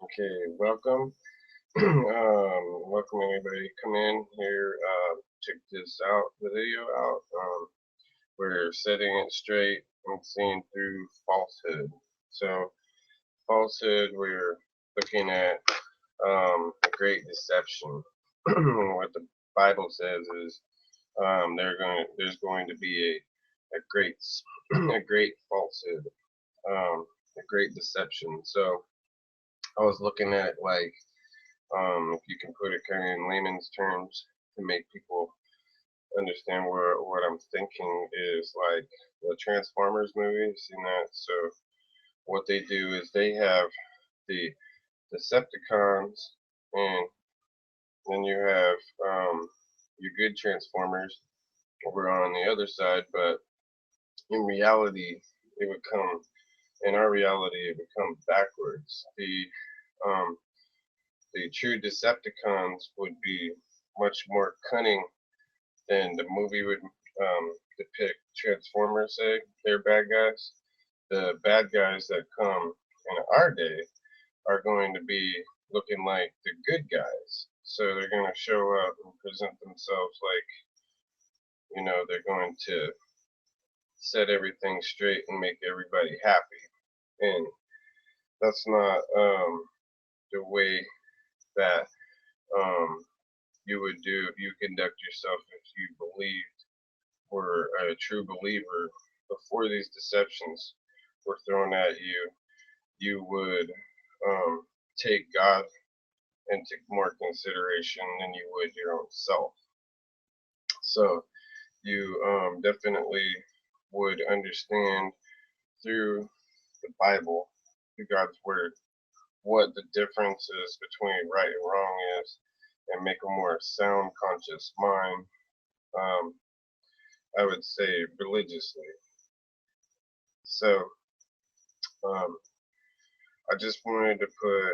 Okay, welcome. Welcome everybody. Come in here. Check this out. The video out. We're setting it straight and seeing through falsehood. So, falsehood. We're looking at a great deception. What the Bible says is there's going to be a great a great falsehood, a great deception. So I was looking at it like if you can put it kind of in layman's terms to make people understand what I'm thinking is like the Transformers movie. Seen that? So what they do is they have the Decepticons, and then you have your good Transformers over on the other side. But in reality, it would come in our reality it would come backwards. Um, the true Decepticons would be much more cunning than the movie would depict. Transformers, say they're bad guys. The bad guys that come in our day are going to be looking like the good guys. So they're going to show up and present themselves like, they're going to set everything straight and make everybody happy. And that's not the way that um, you would do if you conduct yourself if you believed were a true believer before these deceptions were thrown at you. You would take God into more consideration than you would your own self. So you definitely would understand through the Bible, through God's Word, what the difference is between right and wrong is, and make a more sound, conscious mind. Um, I would say religiously. So um, I just wanted to put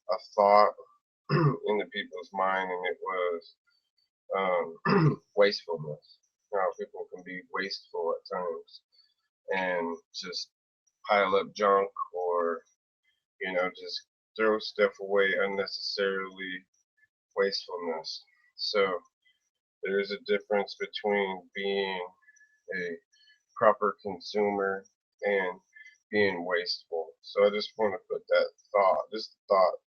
a thought into people's mind, and it was wastefulness. How people can be wasteful at times and just pile up junk, or just throw stuff away unnecessarily. Wastefulness. So there is a difference between being a proper consumer and being wasteful. So I just want to put that thought, this thought,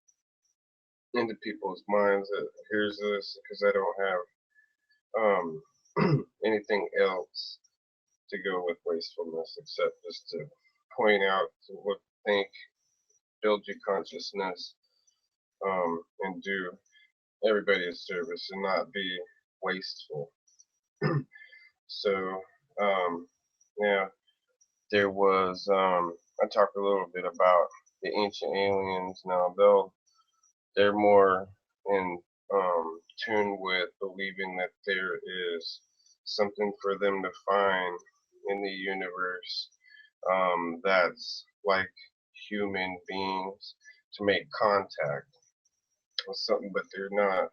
into people's minds that here's this, because I don't have anything else to go with wastefulness except just to point out to what think, build your consciousness, and do everybody a service and not be wasteful. So, yeah, there was, I talked a little bit about the ancient aliens. Now, they're more in tune with believing that there is something for them to find in the universe that's like human beings to make contact with something, but they're not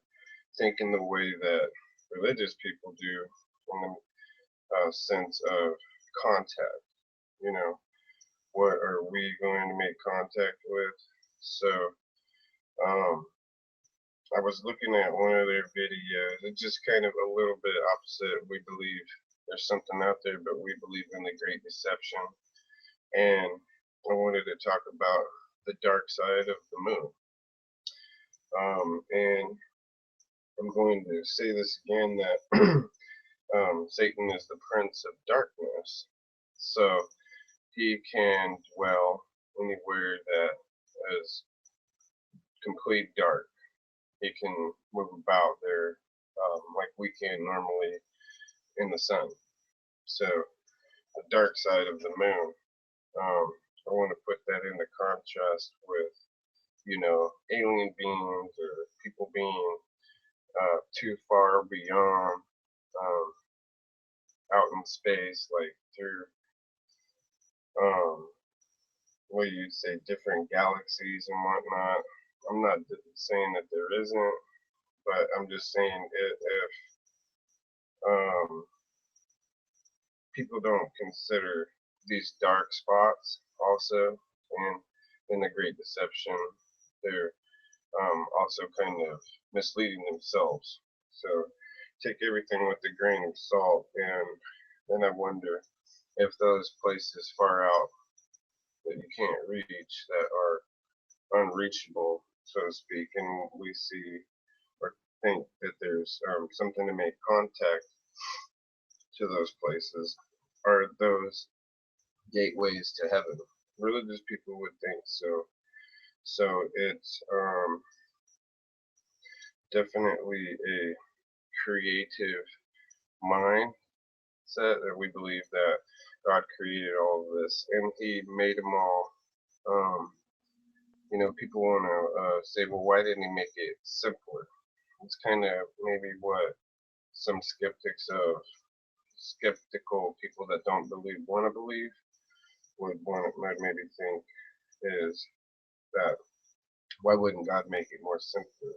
thinking the way that religious people do in the sense of contact. You know, what are we going to make contact with? So, um, I was looking at one of their videos. It's just kind of a little bit opposite. We believe there's something out there, but we believe in the great deception. And I wanted to talk about the dark side of the moon. And I'm going to say this again that Satan is the prince of darkness. So he can dwell anywhere that is complete dark. He can move about there like we can normally in the sun. So the dark side of the moon, I want to put that into contrast with, alien beings or people being too far beyond um, out in space, like through um, what you'd say, different galaxies and whatnot. I'm not saying that there isn't, but I'm just saying if um, people don't consider these dark spots also, and in the Great Deception, they're also kind of misleading themselves. So take everything with a grain of salt, and then I wonder if those places far out that you can't reach, that are unreachable, so to speak, and we see or think that there's something to make contact to those places, are those gateways to heaven. Religious people would think so. So it's definitely a creative mindset that we believe that God created all of this and He made them all. Um, people want to say, well, why didn't He make it simpler? It's kind of maybe what some skeptical people that don't believe want to believe might maybe think is that why wouldn't God make it more simpler?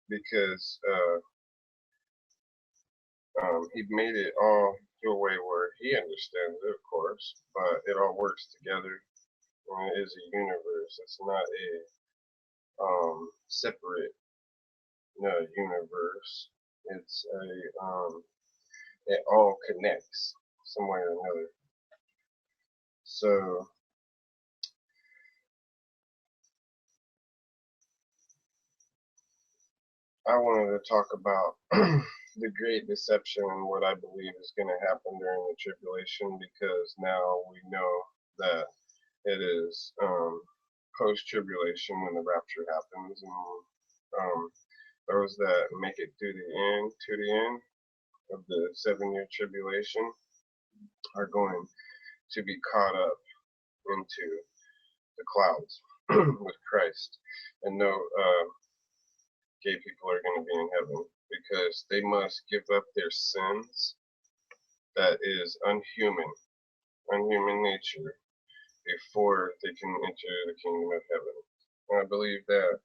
Because He made it all to a way where He understands it, of course, but it all works together. And it is a universe. It's not a separate universe. It's it all connects some way or another. So I wanted to talk about the Great Deception and what I believe is going to happen during the tribulation, because now we know that it is post-tribulation when the rapture happens, and those that make it to the end of the 7-year tribulation are going to be caught up into the clouds with Christ, and no gay people are going to be in heaven because they must give up their sins. That is unhuman nature, before they can enter the kingdom of heaven. And I believe that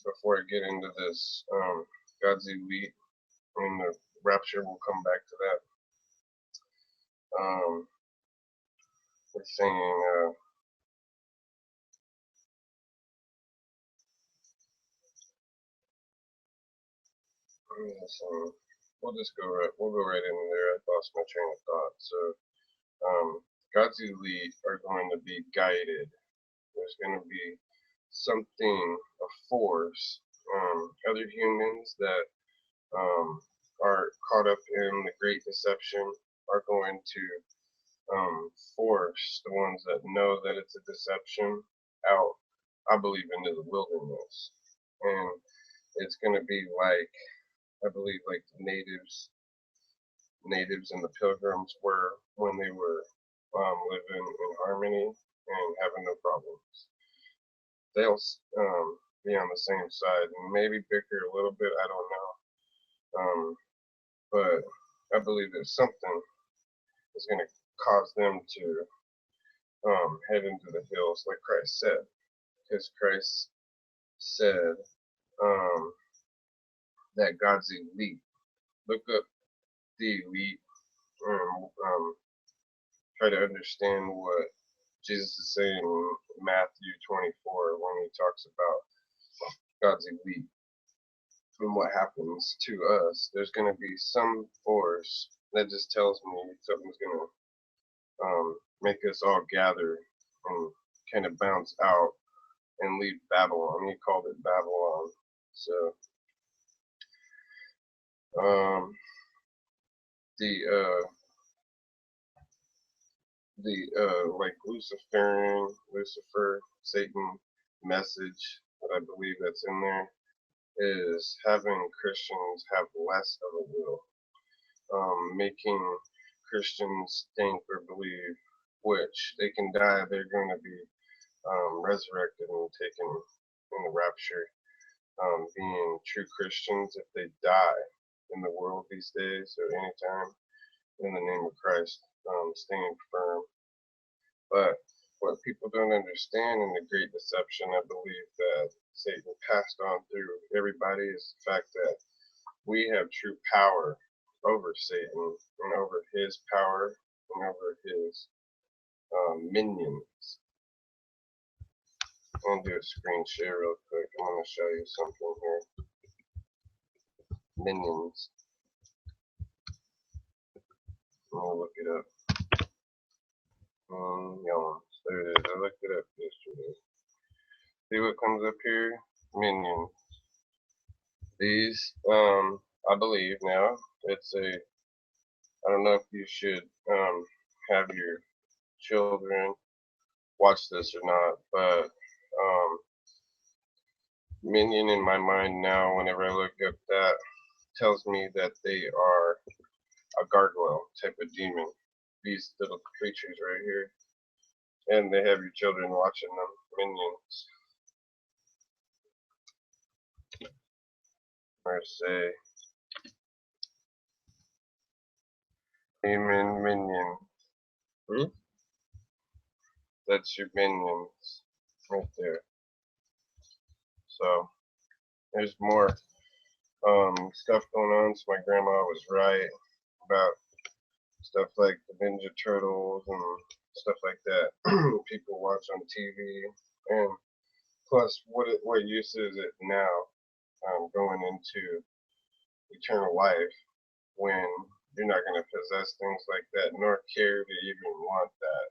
before I get into this, God's elite and the rapture, will come back to that. We're saying, we'll go right in there. I lost my train of thought. So, God's elite are going to be guided. There's going to be something, a force, other humans that are caught up in the Great Deception are going to force the ones that know that it's a deception out, I believe, into the wilderness. And it's going to be like, I believe, like the natives and the pilgrims were when they were living in harmony and having no problems. They'll be on the same side and maybe bicker a little bit, I don't know. But I believe that something is going to cause them to head into the hills, like Christ said. Because Christ said that God's elite. Look up the elite and try to understand what Jesus is saying in Matthew 24 when He talks about God's elite and what happens to us. There's going to be some force that just tells me something's going to make us all gather and kind of bounce out and leave Babylon. He called it Babylon. So like Lucifer, Satan message that I believe that's in there is having Christians have less of a will, making Christians think or believe, which they can die, they're going to be resurrected and taken in the rapture. Being true Christians, if they die in the world these days or anytime, in the name of Christ, staying firm. But what people don't understand in the Great Deception, I believe that Satan passed on through everybody, is the fact that we have true power over Satan and over his power and over his Minions. I'm gonna do a screen share real quick. I'm gonna show you something here. Minions. I'm gonna look it up. Yawns. There it is. I looked it up yesterday. See what comes up here? Minions. These, I believe now, it's a, I don't know if you should, have your children watch this or not, but, Minion in my mind now, whenever I look up that, tells me that they are a gargoyle type of demon. These little creatures right here. And they have your children watching them. Minions. Or say, demon minion. That's your minions right there. So there's more stuff going on. So my grandma was right about stuff like the Ninja Turtles and stuff like that. People watch on TV, and plus, what use is it now going into eternal life when you're not going to possess things like that, nor care to even want that?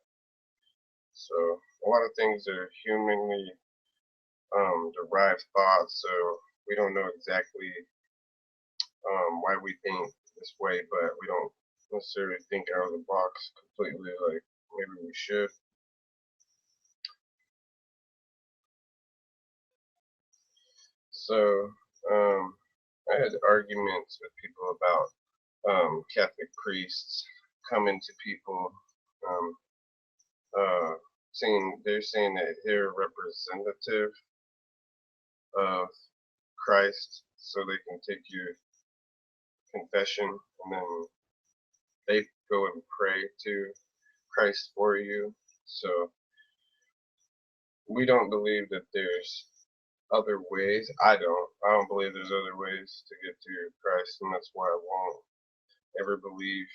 So a lot of things are humanly derived thoughts, so we don't know exactly why we think this way, but we don't necessarily think out of the box completely like maybe we should. So I had arguments with people about Catholic priests coming to people, um, saying they're saying that they're representative of Christ, so they can take your confession and then they go and pray to Christ for you. So we don't believe that there's other ways. I don't believe there's other ways to get to Christ, and that's why I won't ever believe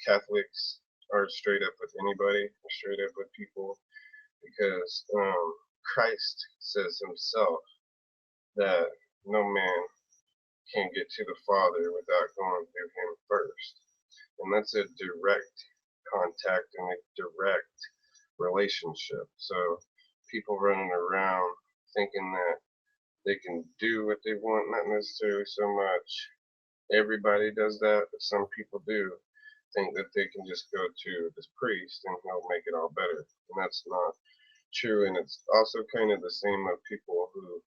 Catholics are straight up with anybody, or straight up with people, because Christ says himself that no man can get to the Father without going through him first. And that's a direct contact and a direct relationship. So people running around thinking that they can do what they want, not necessarily so much everybody does that, but some people do think that they can just go to this priest and he'll make it all better. And that's not true. And it's also kind of the same of people who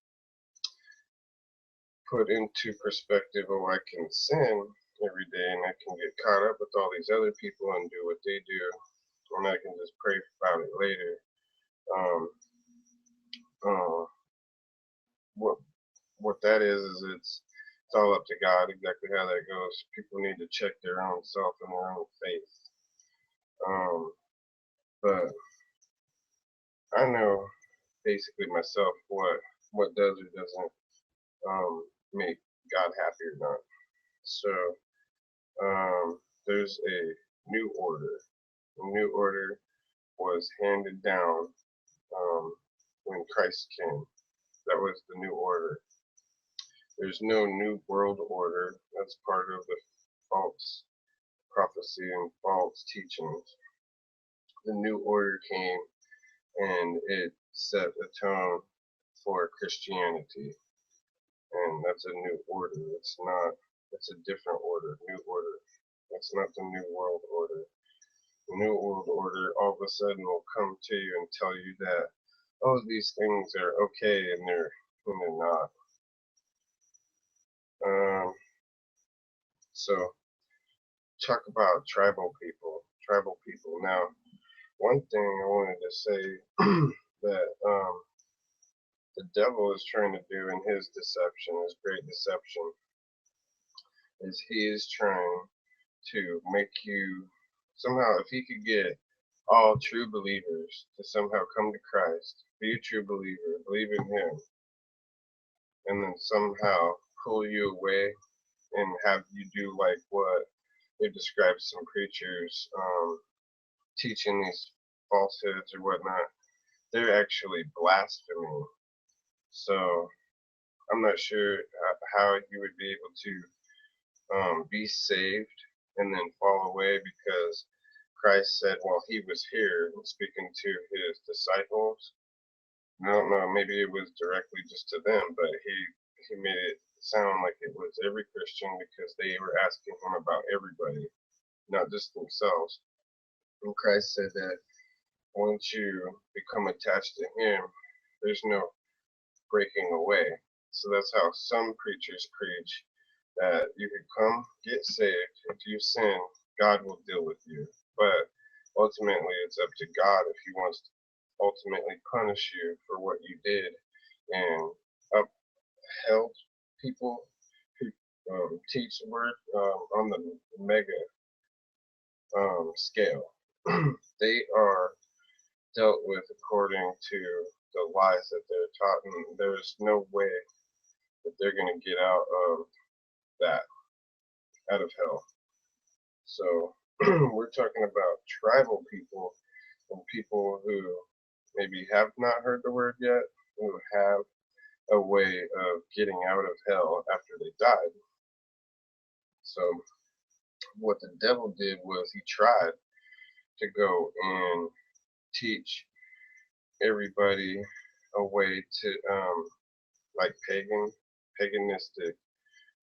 put into perspective, oh, I can sin every day and I can get caught up with all these other people and do what they do, and I can just pray about it later. What that is it's all up to God exactly how that goes. People need to check their own self and their own faith. But I know basically myself what does or doesn't make God happy or not. So there's a new order. A new order was handed down when Christ came. That was the new order. There's no new world order. That's part of the false prophecy and false teachings. The new order came and it set a tone for Christianity. And that's a new order. It's a different order, new order. It's not the new world order. The new world order all of a sudden will come to you and tell you that, oh, these things are okay and they're not. So talk about tribal people. Tribal people. Now, one thing I wanted to say that the devil is trying to do in his deception, his great deception, is he is trying to make you somehow, if he could get all true believers to somehow come to Christ, be a true believer, believe in him, and then somehow pull you away and have you do like what they describe some preachers teaching these falsehoods or whatnot, they're actually blaspheming. So I'm not sure how you would be able to be saved and then fall away, because Christ said while he was here speaking to his disciples, I don't know, maybe it was directly just to them, but he made it sound like it was every Christian, because they were asking him about everybody, not just themselves. And Christ said that once you become attached to him, there's no breaking away. So that's how some preachers preach that you can come, get saved. If you sin, God will deal with you. But ultimately, it's up to God if he wants to ultimately punish you for what you did and upheld people who teach the word on the mega scale. They are dealt with according to the lies that they're taught, and there's no way that they're going to get out of that, out of hell. So we're talking about tribal people and people who maybe have not heard the word yet, who have a way of getting out of hell after they died. So what the devil did was he tried to go and teach everybody a way to like paganistic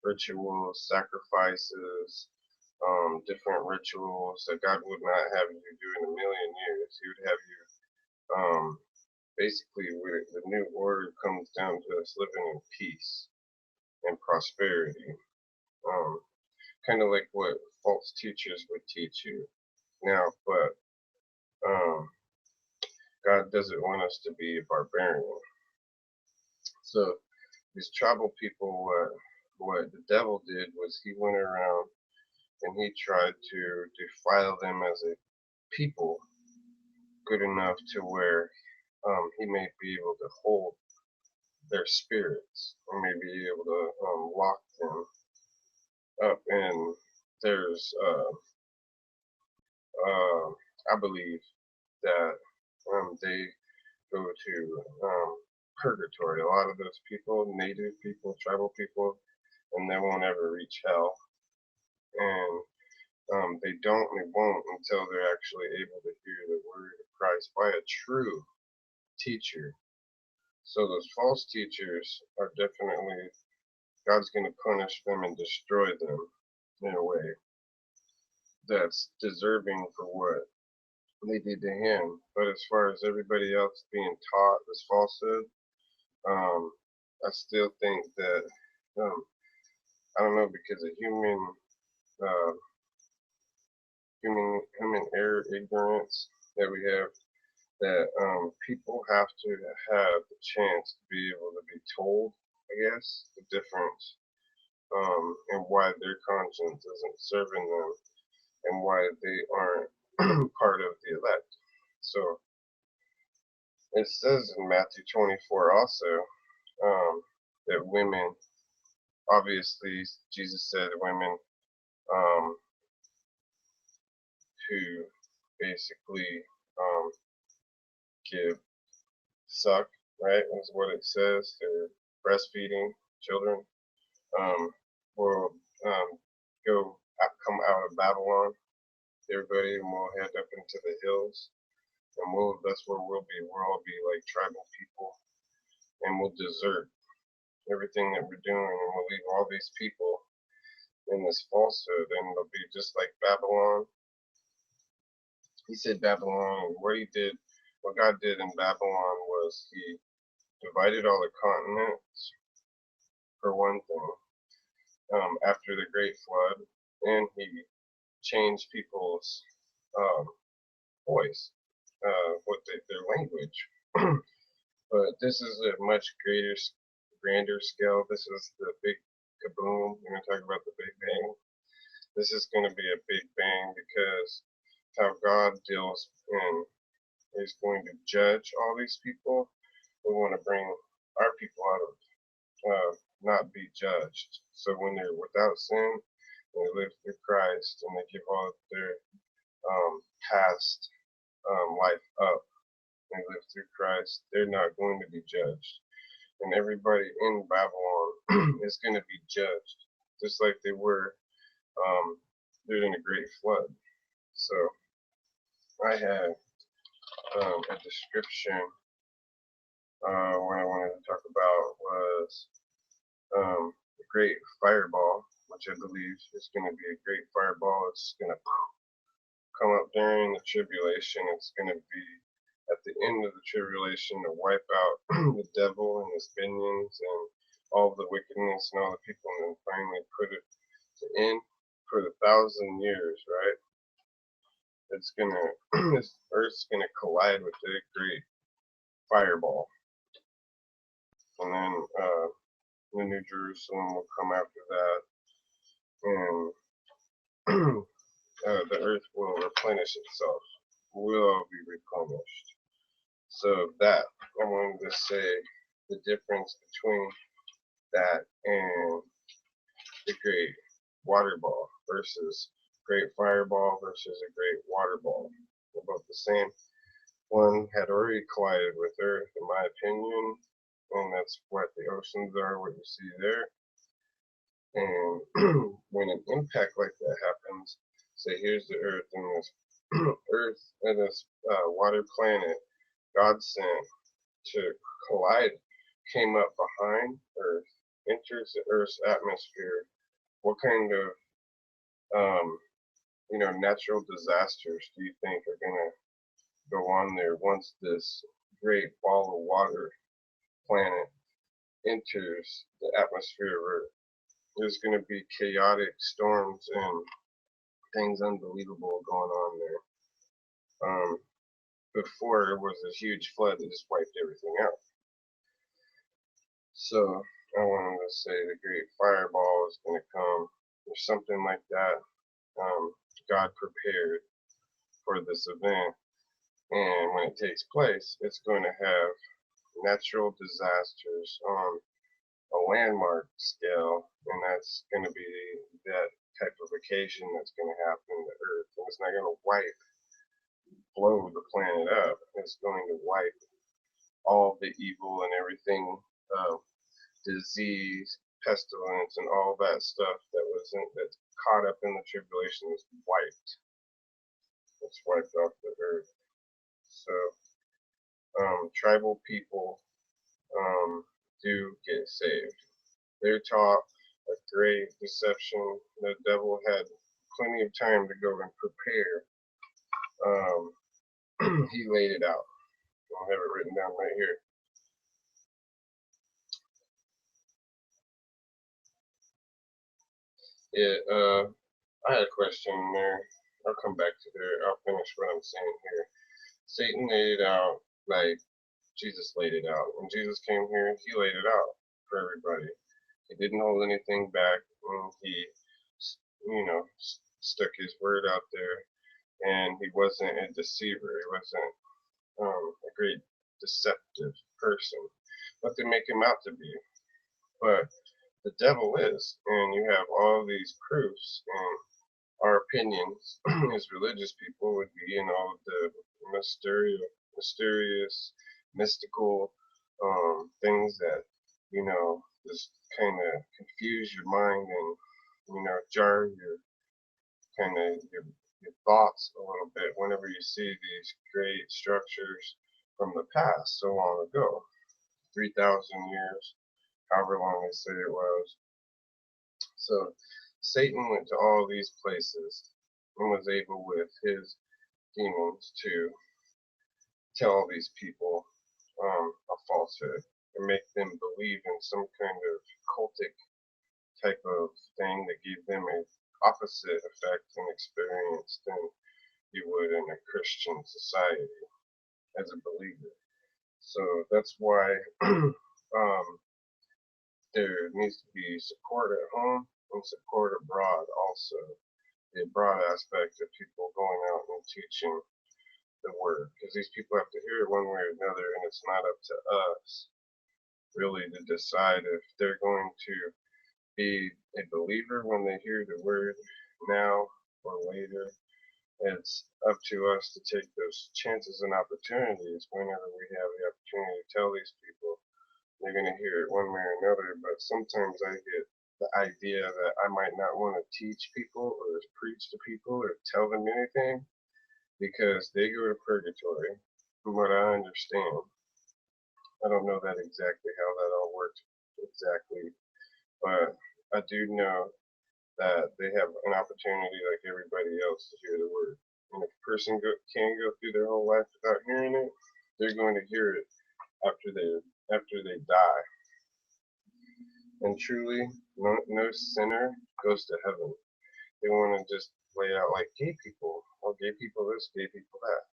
rituals, sacrifices, different rituals that God would not have you do in a million years. He would have you basically, where the new order comes down to us living in peace and prosperity. Kind of like what false teachers would teach you now, but God doesn't want us to be a barbarian. So these tribal people, what the devil did was he went around and he tried to defile them as a people good enough to where he may be able to hold their spirits, or may be able to lock them up. And there's, I believe that they go to purgatory. A lot of those people, native people, tribal people, and they won't ever reach hell. And they won't until they're actually able to hear the word of Christ by a true teacher. So those false teachers are definitely, God's going to punish them and destroy them in a way that's deserving for what they did to him. But as far as everybody else being taught this falsehood, I still think that, I don't know, because of uh, human error, ignorance that we have, that people have to have the chance to be able to be told, I guess, the difference, and why their conscience isn't serving them, and why they aren't part of the elect. So it says in Matthew 24 also that women, obviously, Jesus said women who basically give suck, right? Is what it says. They're breastfeeding children. Will come out of Babylon. Everybody will head up into the hills, and that's where we'll be. We'll all be like tribal people, and we'll desert everything that we're doing, and we'll leave all these people in this falsehood, and it'll be just like Babylon. He said Babylon, what God did in Babylon was he divided all the continents, for one thing, after the Great Flood, and he changed people's voice, their language. But this is a much grander scale. This is the big kaboom. We're going to talk about the Big Bang. This is going to be a big bang, because how God deals and is going to judge all these people. We want to bring our people out of not be judged. So when they're without sin, they live through Christ, and they give all their past life up and live through Christ, they're not going to be judged. And everybody in Babylon is going to be judged, just like they were during the Great Flood. So I had a description. What I wanted to talk about was the Great Fireball, which I believe is going to be a great fireball. It's going to come up during the tribulation. It's going to be at the end of the tribulation to wipe out the devil and his minions and all the wickedness and all the people, and then finally put it to end for the 1,000 years, right? It's gonna, this earth's gonna collide with the great fireball, and then the New Jerusalem will come after that, and the earth will replenish itself, will be replenished. So that, I wanted to say the difference between that and the great water ball versus great fireball versus a great water ball. They're both the same. One had already collided with Earth, in my opinion, and that's what the oceans are, what you see there. And when an impact like that happens, say here's the Earth and this Earth and this water planet God sent to collide came up behind Earth, enters the Earth's atmosphere. What kind of natural disasters do you think are gonna go on there once this great ball of water planet enters the atmosphere of Earth? There's gonna be chaotic storms and things unbelievable going on there. Before there was a huge flood that just wiped everything out. So I wanted to say the great fireball is gonna come or something like that. God prepared for this event, and when it takes place, it's going to have natural disasters on a landmark scale, and that's going to be that type of occasion that's going to happen to Earth. And it's not going to blow the planet up. It's going to wipe all the evil and everything, disease, pestilence, and all that stuff that's caught up in the tribulation is wiped. It's wiped off the earth. So tribal people do get saved. They're taught a great deception. The devil had plenty of time to go and prepare. He laid it out. I'll have it written down right here. I had a question there. I'll come back to there. I'll finish what I'm saying here. Satan laid it out like Jesus laid it out. When Jesus came here, he laid it out for everybody. He didn't hold anything back. He, stuck his word out there, and he wasn't a deceiver. He wasn't a great deceptive person, but they make him out to be. But the devil is, and you have all these proofs, and our opinions as religious people would be in all of the mysterious, mystical things that just kind of confuse your mind and jar your kind of your thoughts a little bit whenever you see these great structures from the past so long ago, 3,000 years, however long they say it was. So Satan went to all these places and was able with his demons to tell these people a falsehood and make them believe in some kind of cultic type of thing that gave them an opposite effect and experience than you would in a Christian society as a believer. So that's why there needs to be support at home and support abroad also. The abroad aspect of people going out and teaching the word, because these people have to hear it one way or another, and it's not up to us really to decide if they're going to be a believer when they hear the word now or later, It's up to us to take those chances and opportunities whenever we have the opportunity to tell these people. They're going to hear it one way or another, but sometimes I get the idea that I might not want to teach people or preach to people or tell them anything because they go to purgatory, from what I understand. I don't know that exactly how that all works exactly, but I do know that they have an opportunity like everybody else to hear the word. And if a person can go through their whole life without hearing it, they're going to hear it after they die. And truly, no sinner goes to heaven. They want to just lay it out like gay people. Well, gay people this, gay people that.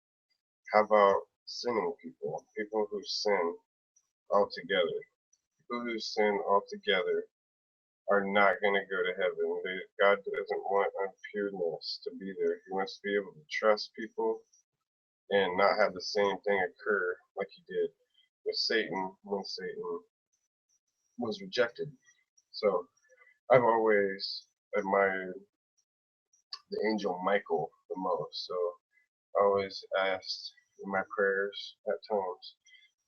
How about sinning people? People who sin altogether. People who sin altogether are not going to go to heaven. God doesn't want unpureness to be there. He wants to be able to trust people and not have the same thing occur like he did with Satan when Satan was rejected. So I've always admired the angel Michael the most. So I always asked in my prayers at times,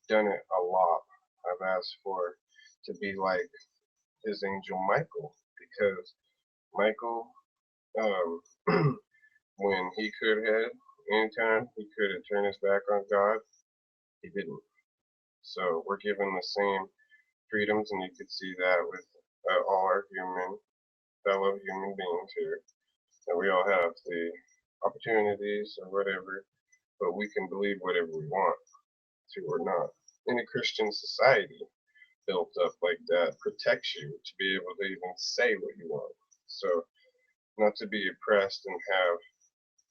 done it a lot. I've asked for to be like his angel Michael because Michael, when he could have, anytime he could have turned his back on God, he didn't. So we're given the same freedoms, and you could see that with all our fellow human beings here. And we all have the opportunities or whatever, but we can believe whatever we want to or not. In a Christian society built up like that protects you to be able to even say what you want. So not to be oppressed and have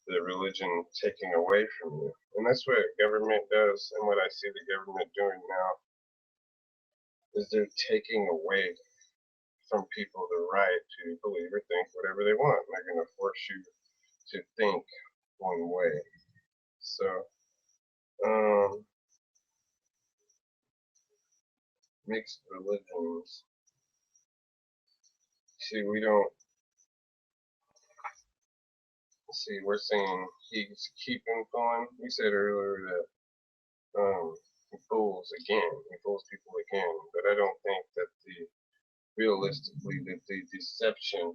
the religion taken away from you. And that's what government does, and what I see the government doing now is they're taking away from people the right to believe or think whatever they want. They're going to force you to think one way. So, um, mixed religions. See, we don't see. We're saying he's keeping fun. We said earlier that he fools again. He fools people again. But I don't think that realistically that the deception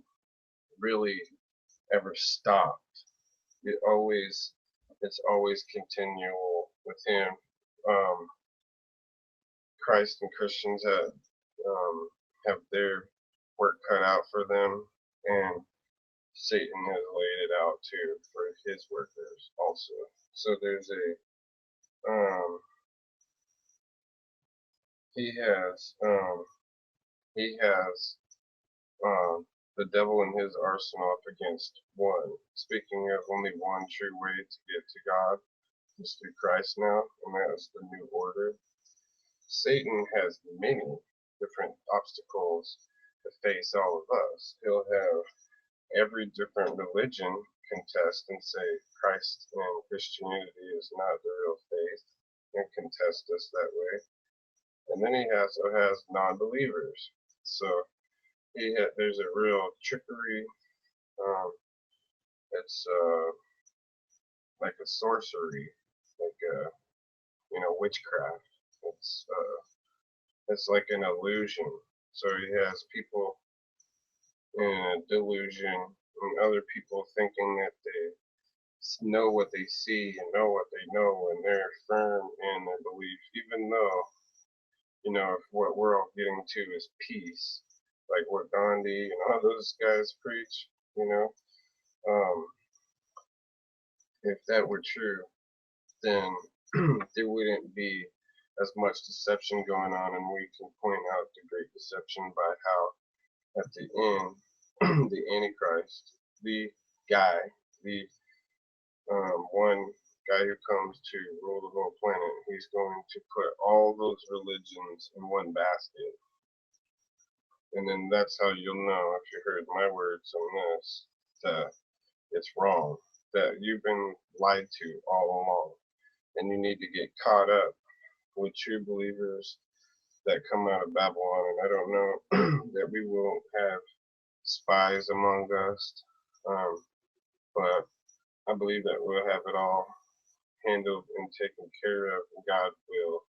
really ever stopped. It always it's always continual with him. Um, Christ and Christians have their work cut out for them, and Satan has laid it out too for his workers also. So there's he has he has um, the devil in his arsenal up against one. Speaking of only one true way to get to God is through Christ now, and that is the new order. Satan has many different obstacles to face all of us. He'll have every different religion contest and say Christ and Christianity is not the real faith and contest us that way. And then he also has non-believers. So there's a real trickery. Um, it's like a sorcery, like witchcraft. It's like an illusion. So he has people in a delusion and other people thinking that they know what they see and know what they know, and they're firm in their belief, even though if what we're all getting to is peace, like what Gandhi and all those guys preach. You know, um, if that were true, then there wouldn't be as much deception going on, and we can point out the great deception by how at the end, the Antichrist, the guy, the one guy who comes to rule the whole planet, he's going to put all those religions in one basket. And then that's how you'll know, if you heard my words on this, that it's wrong, that you've been lied to all along. And you need to get caught up with true believers that come out of Babylon. And I don't know that we won't have spies among us, but I believe that we'll have it all handled and taken care of, and God will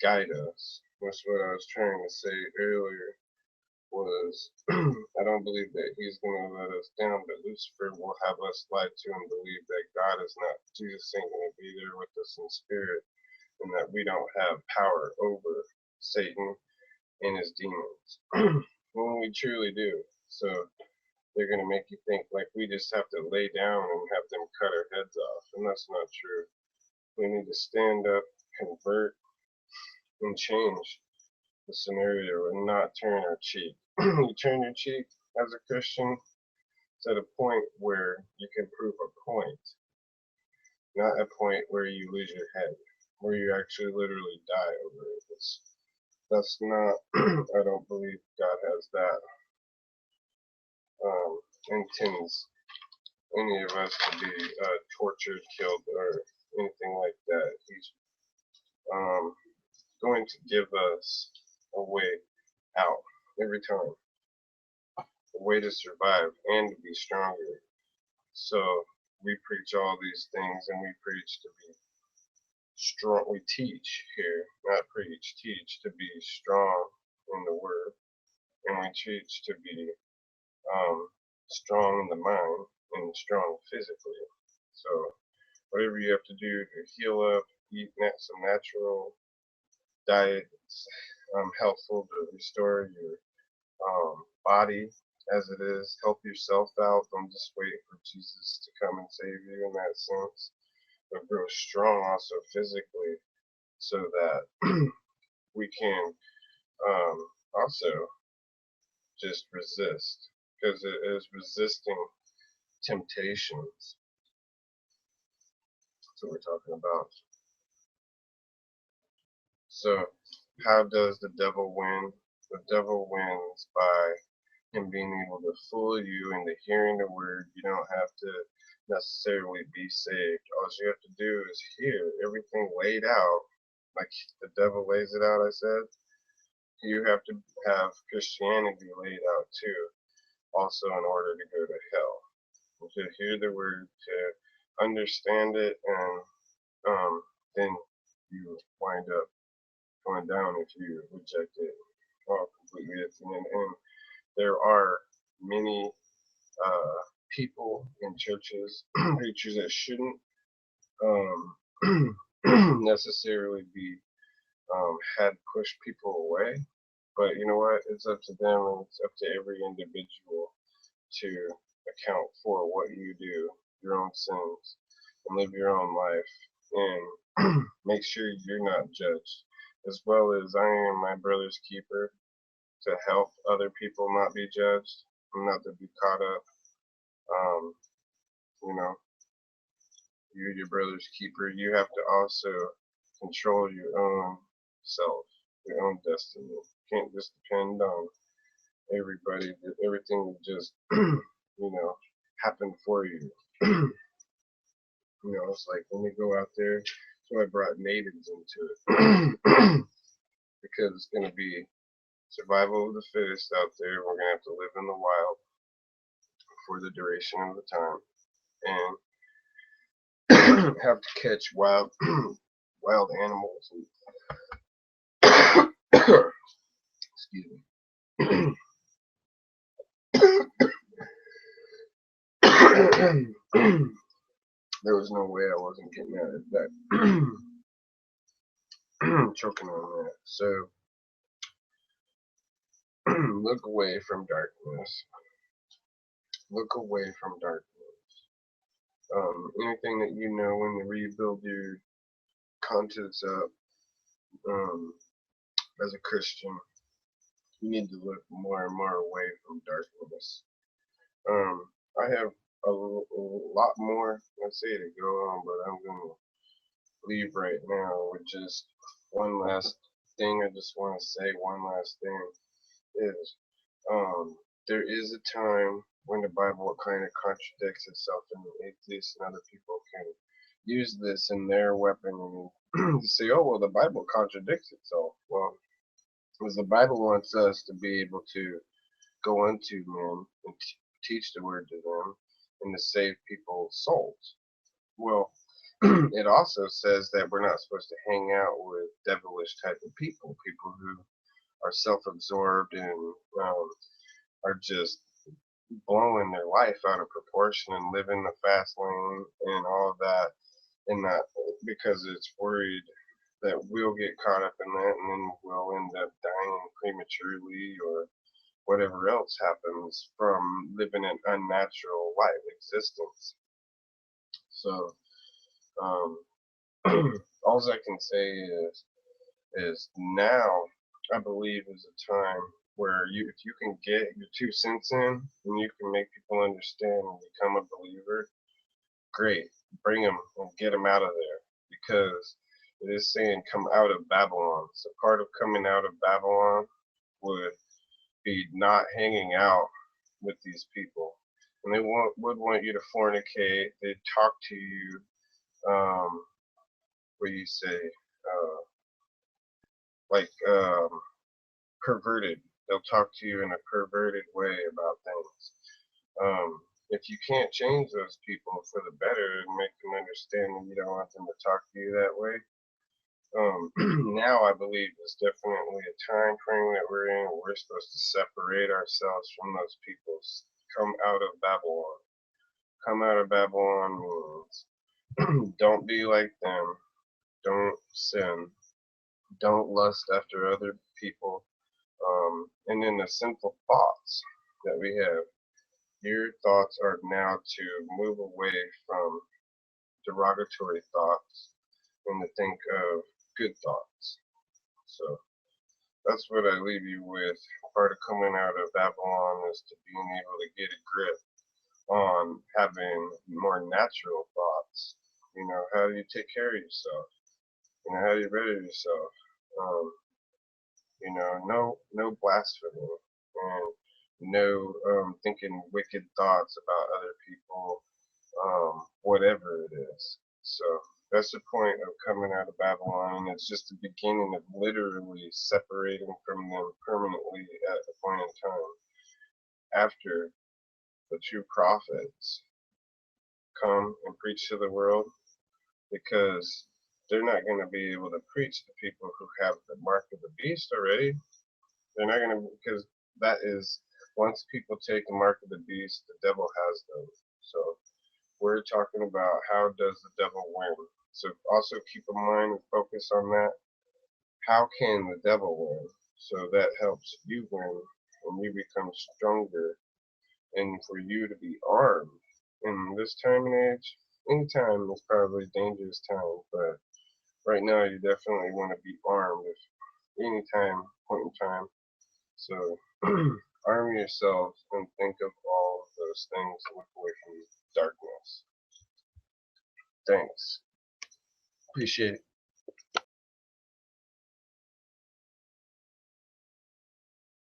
guide us. That's what I was trying to say earlier. Was I don't believe that He's going to let us down, but Lucifer will have us lied to and believe that God is not, Jesus ain't going to be there with us in spirit, and that we don't have power over Satan and his demons. When we truly do. So they're going to make you think like we just have to lay down and have them cut our heads off, and that's not true. We need to stand up, convert, and change the scenario and not turn our cheek. You turn your cheek as a Christian to the point where you can prove a point, not a point where you lose your head, where you actually literally die over it. That's not, I don't believe God has that, intends any of us to be tortured, killed, or anything like that. He's going to give us a way out every time, a way to survive and to be stronger. So we preach all these things, and we preach to be strong. We teach here, not preach, teach to be strong in the word, and we teach to be strong in the mind and strong physically. So whatever you have to do to heal up, eat some natural diet, helpful to restore your body as it is. Help yourself out. Don't just wait for Jesus to come and save you in that sense. But grow strong also physically, so that we can also just resist, because it is resisting temptations. That's what we're talking about. So how does the devil win? The devil wins by him being able to fool you into hearing the word. You don't have to necessarily be saved. All you have to do is hear everything laid out, like the devil lays it out, I said. You have to have Christianity laid out too, also in order to go to hell. To hear the word, to understand it, and then you wind up going down if you reject it completely at the end. And there are many people in churches, preachers that shouldn't necessarily be had push people away. But you know what? It's up to them, and it's up to every individual to account for what you do, your own sins, and live your own life, and make sure you're not judged, as well as I am my brother's keeper, to help other people not be judged, not to be caught up. You know, you're your brother's keeper. You have to also control your own self, your own destiny. You can't just depend on everybody. Everything will just, happen for you. It's like when we go out there, so I brought natives into it. Because it's going to be survival of the fittest out there. We're going to have to live in the wild for the duration of the time, and have to catch wild animals. Excuse me. There was no way I wasn't getting out of that. Choking on that. So look away from darkness. Look away from darkness. Anything that you know, when you rebuild your conscience up, as a Christian, you need to look more and more away from darkness. I have a lot more, let's say, to go on, but I'm going to leave right now with just one last thing. I just want to say one last thing is, there is a time when the Bible kind of contradicts itself, and atheists and other people can use this in their weapon and say, oh, well, the Bible contradicts itself. Well, because the Bible wants us to be able to go unto men and teach the word to them, and to save people's souls. Well, it also says that we're not supposed to hang out with devilish type of people who are self-absorbed and are just blowing their life out of proportion and living the fast lane and all of that, and that because it's worried that we'll get caught up in that and then we'll end up dying prematurely or whatever else happens from living an unnatural life existence. So um, all I can say is now I believe is a time where if you can get your 2 cents in and you can make people understand and become a believer, great, bring them and get them out of there, because it is saying come out of Babylon. So part of coming out of Babylon would be not hanging out with these people, and they would want you to fornicate. They'd talk to you, what do you say, like perverted. They'll talk to you in a perverted way about things. If you can't change those people for the better and make them understand that you don't want them to talk to you that way, now I believe is definitely a time frame that we're in. We're supposed to separate ourselves from those people. Come out of Babylon. Come out of Babylon means don't be like them. Don't sin. Don't lust after other people. And then the sinful thoughts that we have. Your thoughts are now to move away from derogatory thoughts and to think of good thoughts. So that's what I leave you with. Part of coming out of Babylon is to being able to get a grip on having more natural thoughts. How do you take care of yourself? How do you better yourself? No blasphemy and no thinking wicked thoughts about other people, whatever it is. So that's the point of coming out of Babylon, and it's just the beginning of literally separating from them permanently at a point in time after the true prophets come and preach to the world, because they're not going to be able to preach to people who have the mark of the beast already. They're not going to, because that is, once people take the mark of the beast, the devil has them. So we're talking about how does the devil win. So also keep in mind and focus on that. How can the devil win? So that helps you win and you become stronger, and for you to be armed. In this time and age, any time is probably a dangerous time, but right now you definitely want to be armed if any time, point in time. So arm yourselves and think of all of those things and look away from darkness. Thanks. Appreciate it.